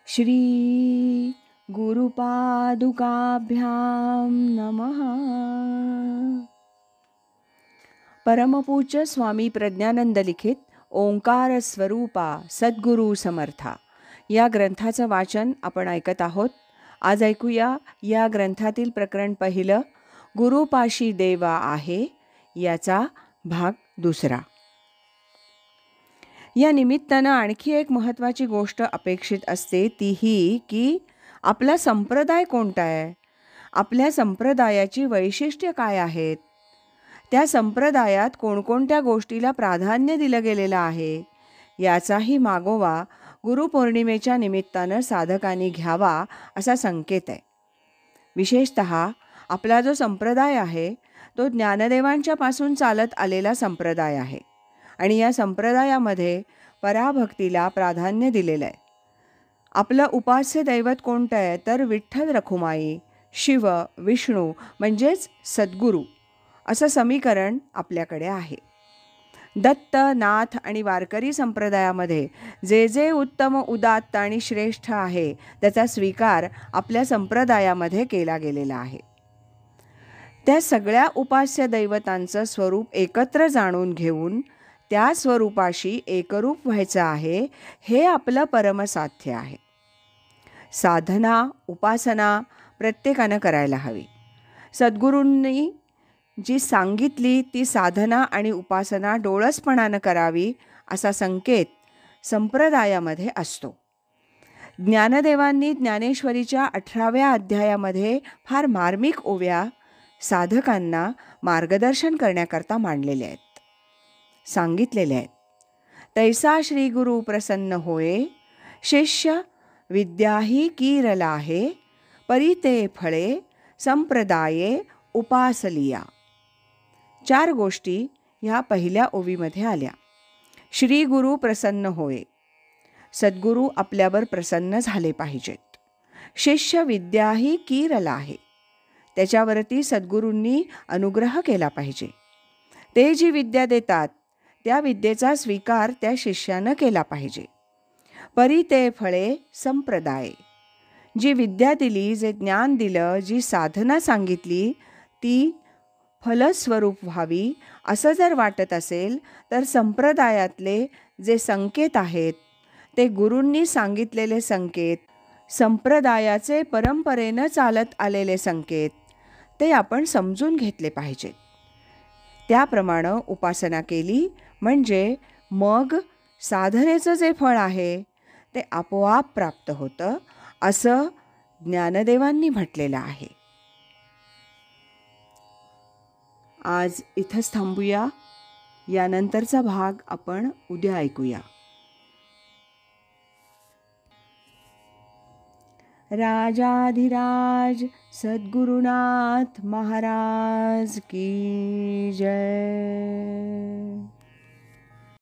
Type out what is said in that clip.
श्री गुरुपादुकाभ्यां नमः। परमपूज्य स्वामी प्रज्ञानंद लिखित ओंकार स्वरूपा सद्गुरु समर्था या ग्रंथाचं वाचन आपण ऐकत आहोत. आज ऐकूया या ग्रंथातील प्रकरण पहिलं, गुरुपाशी देवा आहे, याचा भाग दुसरा. या निमित्तानं आणखी एक महत्त्वाची गोष्ट अपेक्षित असते, ती ही की आपला संप्रदाय कोणता आहे, आपल्या संप्रदायाची वैशिष्ट्ये काय आहेत, त्या संप्रदायात कोणकोणत्या गोष्टीला प्राधान्य दिलं गेलेलं आहे, याचाही मागोवा गुरुपौर्णिमेच्या निमित्तानं साधकांनी घ्यावा असा संकेत आहे. विशेषतः आपला जो संप्रदाय आहे तो ज्ञानदेवांच्यापासून चालत आलेला संप्रदाय आहे आणि या संप्रदायामध्ये पराभक्तीला प्राधान्य दिलेलं आहे. आपलं उपास्य दैवत कोणतं आहे तर विठ्ठल रखुमाई, शिव, विष्णू म्हणजेच सद्गुरू असं समीकरण आपल्याकडे आहे. दत्त, नाथ आणि वारकरी संप्रदायामध्ये जे जे उत्तम, उदात्त आणि श्रेष्ठ आहे त्याचा स्वीकार आपल्या संप्रदायामध्ये केला गेलेला आहे. त्या सगळ्या उपास्य दैवतांचं स्वरूप एकत्र जाणून घेऊन त्या स्वरूपाशी एकरूप व्हायचं आहे, हे आपलं परमसाध्य आहे. साधना, उपासना प्रत्येकानं करायला हवी. सद्गुरूंनी जी सांगितली ती साधना आणि उपासना डोळसपणानं करावी असा संकेत संप्रदायामध्ये असतो. ज्ञानदेवांनी ज्ञानेश्वरीच्या 18व्या अध्यायामध्ये फार मार्मिक ओव्या साधकांना मार्गदर्शन करण्याकरता मांडलेल्या आहेत, सांगितलेल्या आहेत. तैसा श्री गुरु प्रसन्न होये, शिष्य विद्याही कीरला आहे, परिते फळे संप्रदाये उपासलिया. 4 गोष्टी ह्या पहिल्या ओवीमध्ये आल्या. श्री गुरु प्रसन्न होय, सद्गुरू आपल्यावर प्रसन्न झाले पाहिजेत. शिष्य विद्याही कीरला आहे, त्याच्यावरती सद्गुरूंनी अनुग्रह केला पाहिजे. ते जी विद्या देतात त्या विद्येचा स्वीकार त्या शिष्यानं केला पाहिजे. परिते फळे संप्रदाय, जी विद्या दिली, जे ज्ञान दिलं, जी साधना सांगितली ती फलस्वरूप व्हावी असं जर वाटत असेल तर संप्रदायातले जे संकेत आहेत ते गुरूंनी सांगितलेले संकेत, संप्रदायाचे परंपरेनं चालत आलेले संकेत ते आपण समजून घेतले पाहिजेत. त्याप्रमाणे उपासना केली म्हणजे मग साधनेचं जे फळ आहे ते आपोआप प्राप्त होतं असं ज्ञानदेवांनी म्हटलेलं आहे. आज इथंच थांबूया. यानंतरचा भाग आपण उद्या ऐकूया. राजाधिराज सद्गुरुनाथ महाराज की जय.